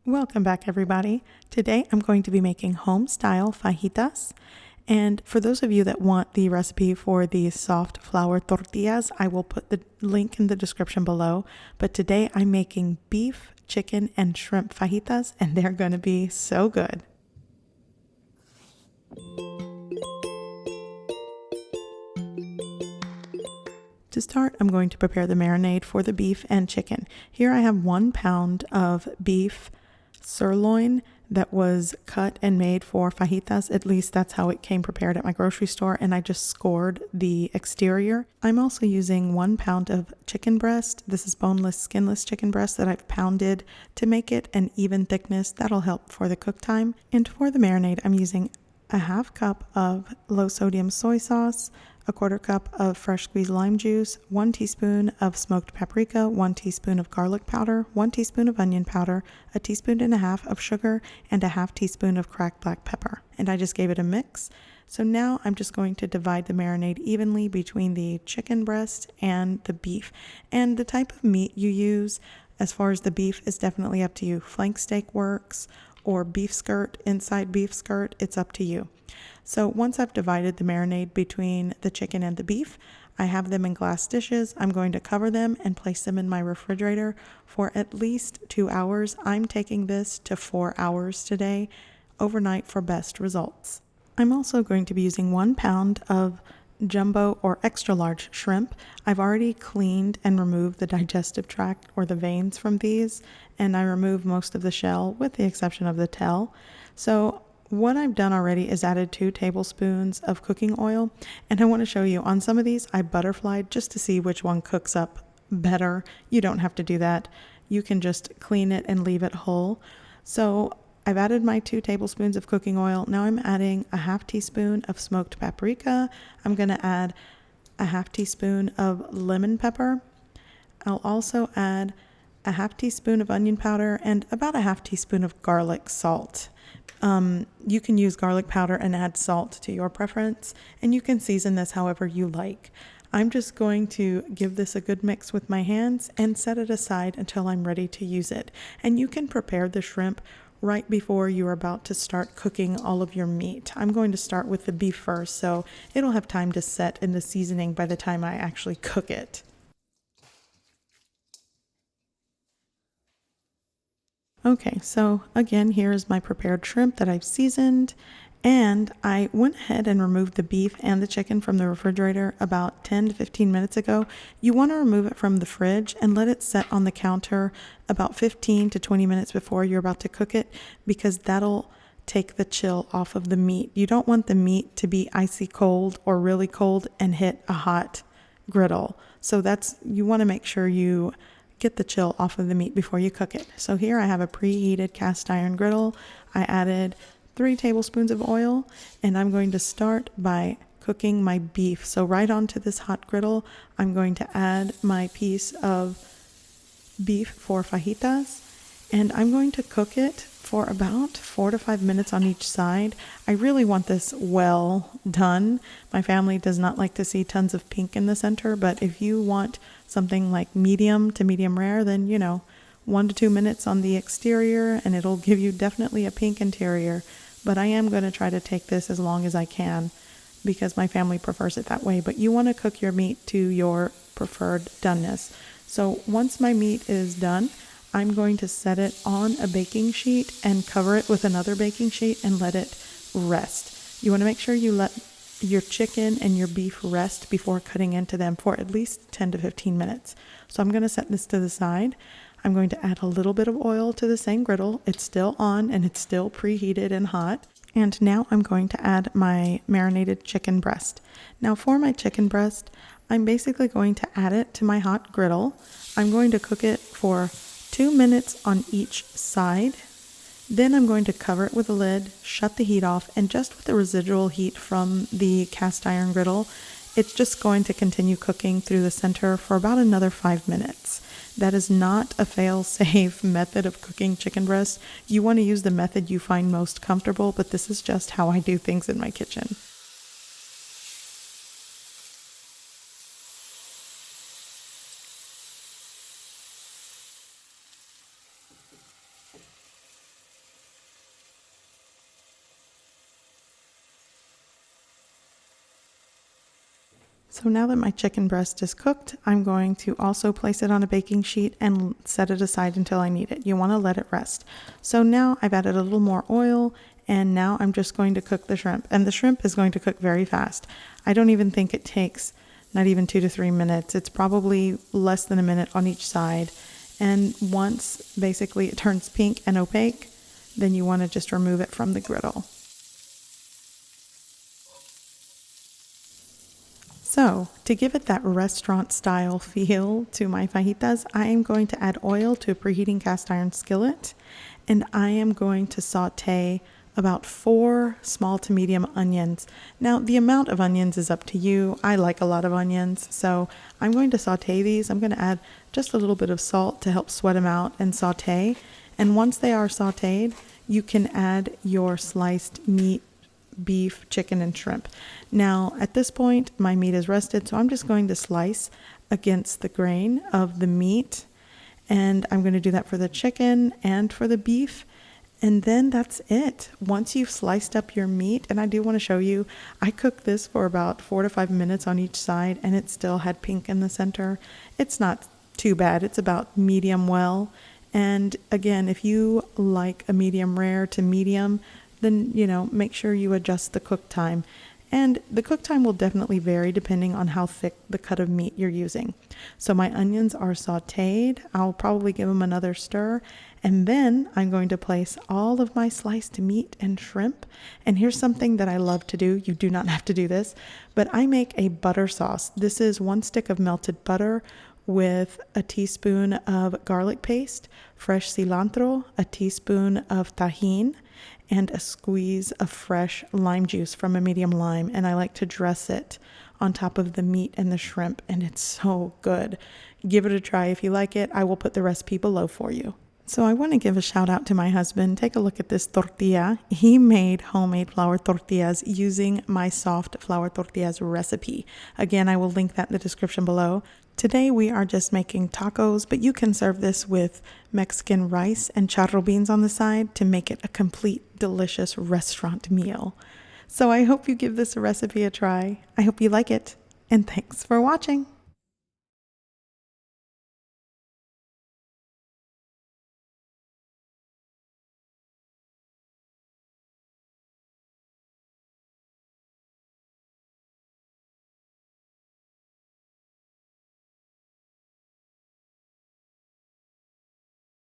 Welcome back, everybody. Today I'm going to be making home-style fajitas. And for those of you that want the recipe for the soft flour tortillas, I will put the link in the description below. But today I'm making beef, chicken, and shrimp fajitas, and they're going to be so good. To start, I'm going to prepare the marinade for the beef and chicken. Here I have 1 pound of beef sirloin that was cut and made for fajitas. At least that's how it came prepared at my grocery store, and I just scored the exterior. I'm also using 1 pound of chicken breast. This is boneless, skinless chicken breast that I've pounded to make it an even thickness. That'll help for the cook time. And for the marinade, I'm using a half cup of low sodium soy sauce, a quarter cup of fresh squeezed lime juice, 1 teaspoon of smoked paprika, 1 teaspoon of garlic powder, 1 teaspoon of onion powder, a teaspoon and a half of sugar, and a half teaspoon of cracked black pepper. And I just gave it a mix. So now I'm just going to divide the marinade evenly between the chicken breast and the beef. And the type of meat you use as far as the beef is definitely up to you. Flank steak works, or beef skirt, inside beef skirt, it's up to you. So once I've divided the marinade between the chicken and the beef, I have them in glass dishes. I'm going to cover them and place them in my refrigerator for at least 2 hours. I'm taking this to 4 hours today, overnight, for best results. I'm also going to be using 1 pound of jumbo or extra large shrimp. I've already cleaned and removed the digestive tract or the veins from these, and I removed most of the shell with the exception of the tail. So what I've done already is added 2 tablespoons of cooking oil, and I want to show you on some of these I butterflied just to see which one cooks up better. You don't have to do that. You can just clean it and leave it whole. So I've added my 2 tablespoons of cooking oil. Now I'm adding a half teaspoon of smoked paprika. I'm going to add a half teaspoon of lemon pepper. I'll also add a half teaspoon of onion powder and about a half teaspoon of garlic salt. You can use garlic powder and add salt to your preference, and you can season this however you like. I'm just going to give this a good mix with my hands and set it aside until I'm ready to use it. And you can prepare the shrimp right before you're about to start cooking all of your meat. I'm going to start with the beef first, so it'll have time to set in the seasoning by the time I actually cook it. Okay, so again, here is my prepared shrimp that I've seasoned, and I went ahead and removed the beef and the chicken from the refrigerator about 10 to 15 minutes ago. You want to remove it from the fridge and let it set on the counter about 15 to 20 minutes before you're about to cook it, because that'll take the chill off of the meat. You don't want the meat to be icy cold or really cold and hit a hot griddle. So you want to make sure you get the chill off of the meat before you cook it. So here I have a preheated cast iron griddle. I added 3 tablespoons of oil, and I'm going to start by cooking my beef. So right onto this hot griddle, I'm going to add my piece of beef for fajitas, and I'm going to cook it for about 4 to 5 minutes on each side. I really want this well done. My family does not like to see tons of pink in the center, but if you want something like medium to medium rare, then 1 to 2 minutes on the exterior and it'll give you definitely a pink interior. But I am going to try to take this as long as I can because my family prefers it that way. But you want to cook your meat to your preferred doneness. So once my meat is done, I'm going to set it on a baking sheet and cover it with another baking sheet and let it rest. You want to make sure you let your chicken and your beef rest before cutting into them for at least 10 to 15 minutes. So I'm going to set this to the side. I'm going to add a little bit of oil to the same griddle. It's still on and it's still preheated and hot. And now I'm going to add my marinated chicken breast. Now for my chicken breast, I'm basically going to add it to my hot griddle. I'm going to cook it for 2 minutes on each side. Then I'm going to cover it with a lid, shut the heat off, and just with the residual heat from the cast iron griddle, it's just going to continue cooking through the center for about another 5 minutes. That is not a fail-safe method of cooking chicken breast. You want to use the method you find most comfortable, but this is just how I do things in my kitchen. So now that my chicken breast is cooked, I'm going to also place it on a baking sheet and set it aside until I need it. You want to let it rest. So now I've added a little more oil, and now I'm just going to cook the shrimp. And the shrimp is going to cook very fast. I don't even think it takes not even 2 to 3 minutes. It's probably less than a minute on each side. And once basically it turns pink and opaque, then you want to just remove it from the griddle. So, to give it that restaurant style feel to my fajitas, I am going to add oil to a preheating cast iron skillet, and I am going to saute about 4 small to medium onions. Now, the amount of onions is up to you. I like a lot of onions, so I'm going to saute these. I'm going to add just a little bit of salt to help sweat them out and saute. And once they are sauteed, you can add your sliced meat, beef, chicken, and shrimp. Now, at this point, my meat is rested, so I'm just going to slice against the grain of the meat. And I'm going to do that for the chicken and for the beef. And then that's it. Once you've sliced up your meat, and I do want to show you, I cooked this for about 4 to 5 minutes on each side, and it still had pink in the center. It's not too bad. It's about medium well. And again, if you like a medium rare to medium, then, make sure you adjust the cook time. And the cook time will definitely vary depending on how thick the cut of meat you're using. So my onions are sauteed. I'll probably give them another stir. And then I'm going to place all of my sliced meat and shrimp. And here's something that I love to do. You do not have to do this, but I make a butter sauce. This is 1 stick of melted butter with a teaspoon of garlic paste, fresh cilantro, a teaspoon of tahini, and a squeeze of fresh lime juice from a medium lime. And I like to dress it on top of the meat and the shrimp, and it's so good. Give it a try if you like it. I will put the recipe below for you. So I want to give a shout out to my husband. Take a look at this tortilla. He made homemade flour tortillas using my soft flour tortillas recipe. Again, I will link that in the description below. Today we are just making tacos, but you can serve this with Mexican rice and charro beans on the side to make it a complete delicious restaurant meal. So I hope you give this recipe a try. I hope you like it, and thanks for watching.